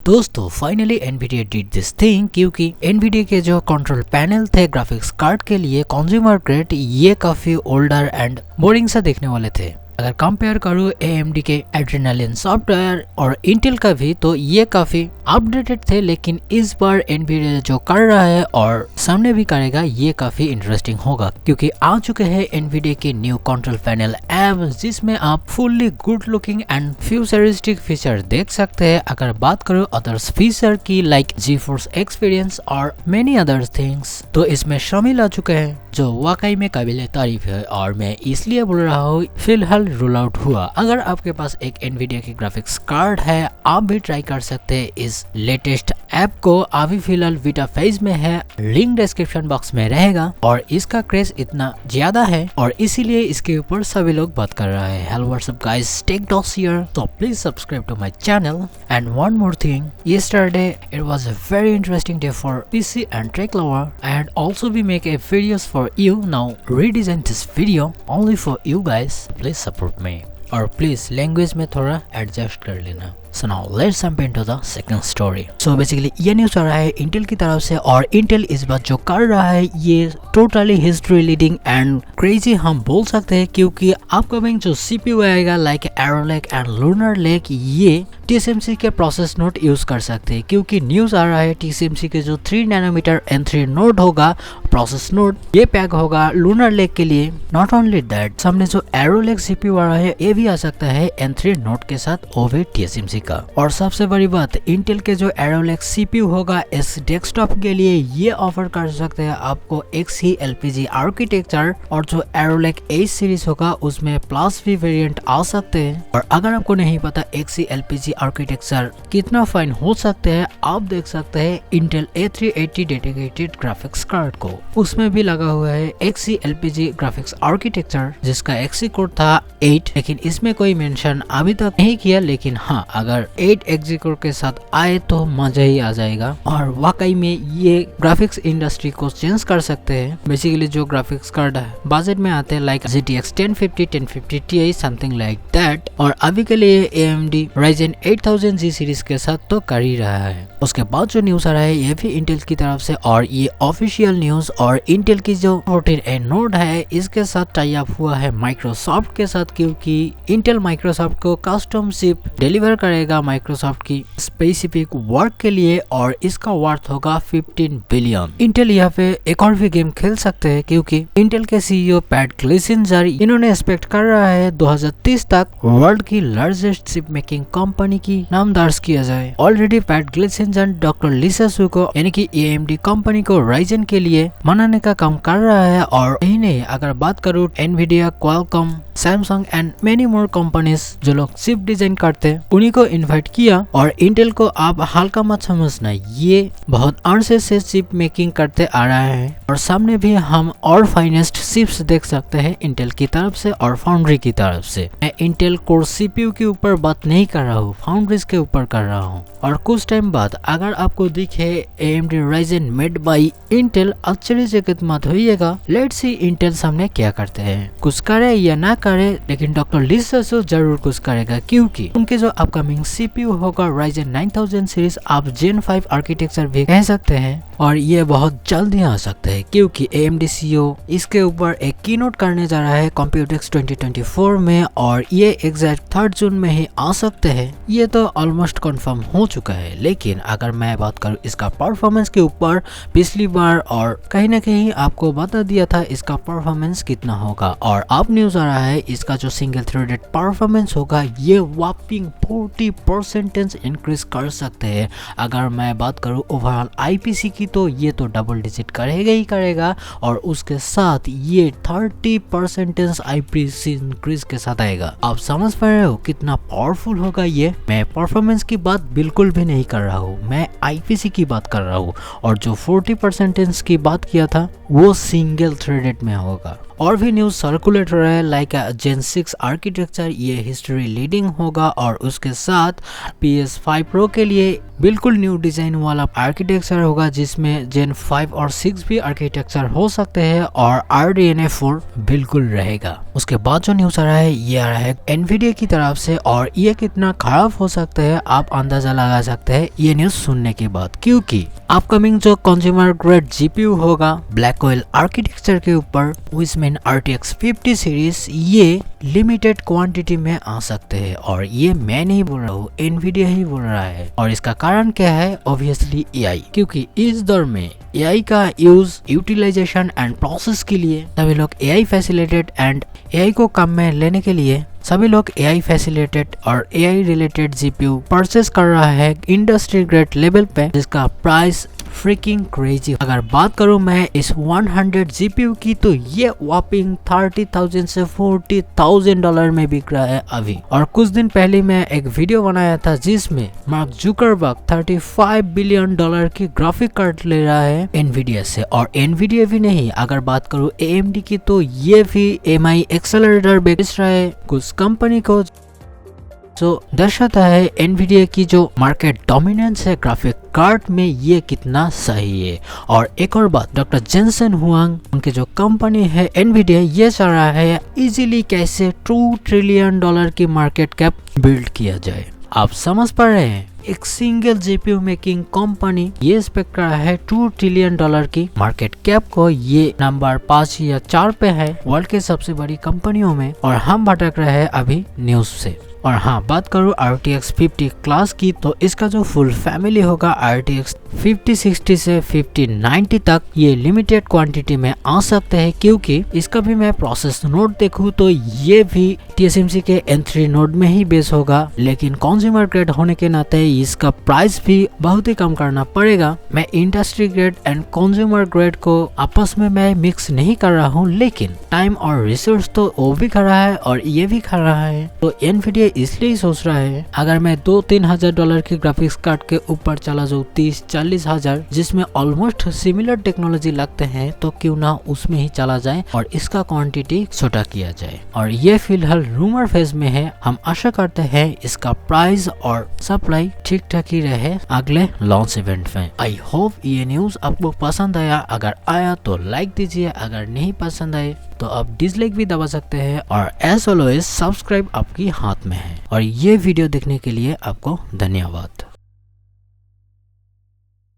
दोस्तों finally Nvidia did this thing, क्योंकि Nvidia के जो कंट्रोल पैनल थे ग्राफिक्स कार्ड के लिए कंज्यूमर ग्रेड, ये काफी ओल्डर एंड बोरिंग सा देखने वाले थे। अगर कंपेयर करूँ AMD के एड्रेनालिन सॉफ्टवेयर और इंटेल का भी, तो ये काफी अपडेटेड थे। लेकिन इस बार एनवीडिया जो कर रहा है और सामने भी करेगा, ये काफी इंटरेस्टिंग होगा, क्योंकि आ चुके हैं एनवीडिया के न्यू कंट्रोल पैनल ऐप, जिसमें आप fully good looking and futuristic feature देख सकते हैं। अगर बात करूँ अदर्स फीचर की, लाइक GeForce एक्सपीरियंस और मेनी अदर थिंग्स, तो इसमें शामिल आ चुके हैं, जो वाकई में काबिल तारीफ है। और मैं इसलिए बोल रहा हूँ फिलहाल रोल आउट हुआ। अगर आपके पास एक एनवीडिया की ग्राफिक्स कार्ड है, आप भी ट्राई कर सकते हैं इस लेटेस्ट ऐप को। अभी फिलहाल बीटा फेज में है, लिंक डिस्क्रिप्शन बॉक्स में रहेगा। और इसका क्रेज इतना ज्यादा है और इसीलिए इसके ऊपर सभी लोग बात कर रहे हैं। Hello what's up guys, Tech Dots here, so please subscribe to my channel. And one more thing, yesterday it was a very interesting day for PC and tech lover, and also we make a videos for you. Now redesign this video only for you guys. Please support me और please language में थोड़ा adjust कर लेना। So now let's jump into the second story. So basically ये news आ रहा है Intel की तरफ से, और इंटेल इस बात जो कर रहा है ये totally history leading and crazy हम बोल सकते हैं, क्योंकि अपकमिंग जो CPU आएगा like arrow lake and lunar lake, ये TSMC के प्रोसेस नोड यूज कर सकते हैं। क्योंकि न्यूज आ रहा है TSMC के जो 3 नैनोमीटर N3 नोड होगा, प्रोसेस नोड, ये पैक होगा लूनर लेक के लिए। नॉट ओनली दैट, सामने जो एरो लेक CPU आ रहा है, ये भी आ सकता है N3 नोड के साथ, वो भी TSMC का। और सबसे बड़ी बात, इंटेल के जो एरो लेक CPU होगा इस डेस्कटॉप के लिए, ये ऑफर कर सकते हैं आपको Xe LPG आर्किटेक्चर, और जो एरो लेक H सीरीज होगा उसमें प्लस भी वेरिएंट आ सकते हैं। और अगर आपको नहीं पता Xe LPG आर्किटेक्चर कितना फाइन हो सकते हैं, आप देख सकते हैं Intel A380 dedicated graphics card को, उसमें भी लगा हुआ है Xe LPG ग्राफिक्स आर्किटेक्चर, जिसका Xe कोड था 8, लेकिन इसमें कोई मेंशन अभी तक नहीं किया। लेकिन हाँ, अगर 8 Xe कोड के साथ आए तो मजा ही आ जाएगा, और वाकई में ये ग्राफिक्स इंडस्ट्री को चेंज कर सकते हैं। बेसिकली जो ग्राफिक्स कार्ड बजट में आते हैं like GTX 1050, 1050 Ti, something like that, और अभी के लिए AMD Ryzen 8000G सीरीज के साथ तो कर ही रहा है। उसके बाद जो न्यूज आ रहा है ये भी इंटेल की तरफ से, और ये ऑफिशियल न्यूज, और इंटेल की जो 14A नोड है इसके साथ टाई अप हुआ है माइक्रोसॉफ्ट के साथ, क्योंकि इंटेल माइक्रोसॉफ्ट को कस्टम चिप डिलीवर करेगा माइक्रोसॉफ्ट की स्पेसिफिक वर्क के लिए, और इसका वर्थ होगा 15 बिलियन। इंटेल यहाँ पे एक और भी गेम खेल सकते हैं, क्योंकि इंटेल के CEO पैट ग्लिसिंजर, इन्होंने एक्सपेक्ट कर रहा है 2030 तक वर्ल्ड की लार्जेस्ट चिप मेकिंग कंपनी की नाम दर्ज किया जाए। ऑलरेडी पैट ग्लिसिंजर डॉक्टर लिसा सू को, यानी कि AMD कंपनी को राइजन के लिए मनाने का काम कर रहा है। और यही नहीं, अगर बात करूँ Nvidia, Qualcomm, Samsung and many more companies जो लोग चिप डिजाइन करते हैं, उन्हीं को इनवाइट किया। और इंटेल को आप हल्का मत समझना, ये बहुत अरसे से चिप मेकिंग करते आ रहा है, और सामने भी हम और फाइनेस्ट चिप्स देख सकते हैं इंटेल की तरफ से और फाउंड्री की तरफ से। मैं इंटेल कोर CPU के ऊपर बात नहीं कर रहा हूँ, फाउंड्रीज के ऊपर कर रहा हूँ। और कुछ टाइम बाद अगर आपको दिखे AMD Ryzen made by Intel, आश्चर्यचकित मत होइएगा। लेट्स सी इंटेल सामने क्या करते हैं, कुछ करे या ना करे, लेकिन डॉक्टर लिसा सू जरूर कुछ करेगा, क्योंकि उनके जो अपकमिंग CPU होगा Ryzen 9000 सीरीज, आप Gen 5 आर्किटेक्चर भी कह सकते हैं, और ये बहुत जल्दी आ सकते हैं, क्योंकि AMD CEO इसके ऊपर एक कीनोट करने जा रहा है Computex 2024 में, और ये एग्जैक्ट 3 जून में ही आ सकते हैं। ये तो ऑलमोस्ट कंफर्म हो चुका है। लेकिन अगर मैं बात करूँ इसका परफॉर्मेंस के ऊपर, पिछली बार और कहीं ना कहीं आपको बता दिया था इसका परफॉर्मेंस कितना होगा, और अब न्यूज आ रहा है इसका जो सिंगल थ्रेडेड परफॉर्मेंस होगा ये वापिंग 40% इंक्रीज कर सकते हैं। अगर मैं बात करूँ ओवरऑल IPC की, तो ये तो डबल डिजिट करेगा ही करेगा, और उसके साथ ये 30% IPC इंक्रीज के साथ आएगा। आप समझ पा रहे हो कितना पावरफुल होगा ये। मैं परफॉर्मेंस की बात बिल्कुल भी नहीं कर रहा हूँ, मैं IPC की बात कर रहा हूँ, और जो 40% की बात किया था वो सिंगल थ्रेडेड में होगा। और भी न्यूज सर्कुलेट हो रहा है लाइक Gen 6 आर्किटेक्चर, ये हिस्ट्री लीडिंग होगा, और उसके साथ PS5 Pro के लिए बिल्कुल न्यू डिजाइन वाला आर्किटेक्चर होगा, जिसमें Gen 5 और 6 भी आर्किटेक्चर हो सकते हैं और RDNA 4 बिल्कुल रहेगा। उसके बाद जो न्यूज आ रहा है ये आ रहा है Nvidia की तरफ से, और ये कितना खराब हो सकता है आप अंदाजा लगा सकते हैं ये न्यूज सुनने के बाद, क्योंकि अपकमिंग जो कंज्यूमर ग्रेड GPU होगा ब्लैकवेल आर्किटेक्चर के ऊपर विजमेन RTX 50 सीरीज, ये लिमिटेड क्वांटिटी में आ सकते हैं। और ये मैं नहीं बोल रहा हूँ, Nvidia ही बोल रहा है। और इसका कारण क्या है? ऑब्वियसली AI, क्योंकि इस दौर में AI का यूज यूटिलाइजेशन एंड प्रोसेस के लिए सभी लोग AI फैसिलिटेड एंड AI को काम में लेने के लिए सभी लोग AI फैसिलिटेड और AI रिलेटेड GPU परचेस कर रहा है इंडस्ट्री ग्रेड लेवल पे, जिसका प्राइस फ्रीकिंग क्रेजी। अगर बात करूं मैं इस 100 GPU की, तो ये वॉपिंग 30,000 से 40,000 डॉलर में बिक रहा है अभी। और कुछ दिन पहले मैं एक वीडियो बनाया था जिसमें मार्क जुकरबर्ग 35 बिलियन डॉलर की ग्राफिक कार्ड ले रहा है Nvidia से। और Nvidia भी नहीं, अगर बात करूं AMD की, तो ये भी MI एक्सेलरेटर बेच रहा है कुछ कंपनी को, जो दर्शाता है Nvidia की जो मार्केट डोमिनेंस है ग्राफिक कार्ड में ये कितना सही है। और एक और बात, डॉक्टर जेनसेन हुआंग उनकी जो कंपनी है Nvidia, ये चाह रहा है इजीली कैसे 2 ट्रिलियन डॉलर की मार्केट कैप बिल्ड किया जाए। आप समझ पा रहे हैं, एक सिंगल GPU मेकिंग कंपनी ये एक्सपेक्ट कर रहा है 2 ट्रिलियन डॉलर की मार्केट कैप को। ये नंबर 5 या 4 पे है वर्ल्ड के सबसे बड़ी कंपनियों में, और हम भटक रहे हैं अभी न्यूज से। और हाँ, बात करूँ RTX 50 क्लास की, तो इसका जो फुल फैमिली होगा RTX 5060 से 5090 तक, ये लिमिटेड क्वांटिटी में आ सकते हैं, क्योंकि इसका भी मैं प्रोसेस नोड देखूँ तो ये भी TSMC के N3 नोड में ही बेस होगा, लेकिन कंज्यूमर ग्रेड होने के नाते इसका प्राइस भी बहुत ही कम करना पड़ेगा। मैं industry grade and consumer grade को आपस में मैं मिक्स नहीं कर रहा हूँ, लेकिन टाइम और रिसोर्स तो वो भी खा रहा है और ये भी खा रहा है। तो Nvidia इसलिए सोच रहा है अगर मैं 2-3 हजार डॉलर की ग्राफिक्स कार्ड के ऊपर चला जाऊँ 30-40 हजार, जिसमें ऑलमोस्ट सिमिलर टेक्नोलॉजी लगते हैं, तो क्यों ना उसमें ही चला जाए और इसका क्वांटिटी छोटा किया जाए। और ये फिलहाल रूमर फेज में है, हम आशा करते हैं इसका प्राइस और सप्लाई ठीक ठाक ही रहे अगले लॉन्च इवेंट में। आई होप ये न्यूज आपको पसंद आया, अगर आया तो लाइक दीजिए, अगर नहीं पसंद आए तो आप डिसलाइक भी दबा सकते हैं, और एज ऑलवेज सब्सक्राइब आपकी हाथ में है। और ये वीडियो देखने के लिए आपको धन्यवाद।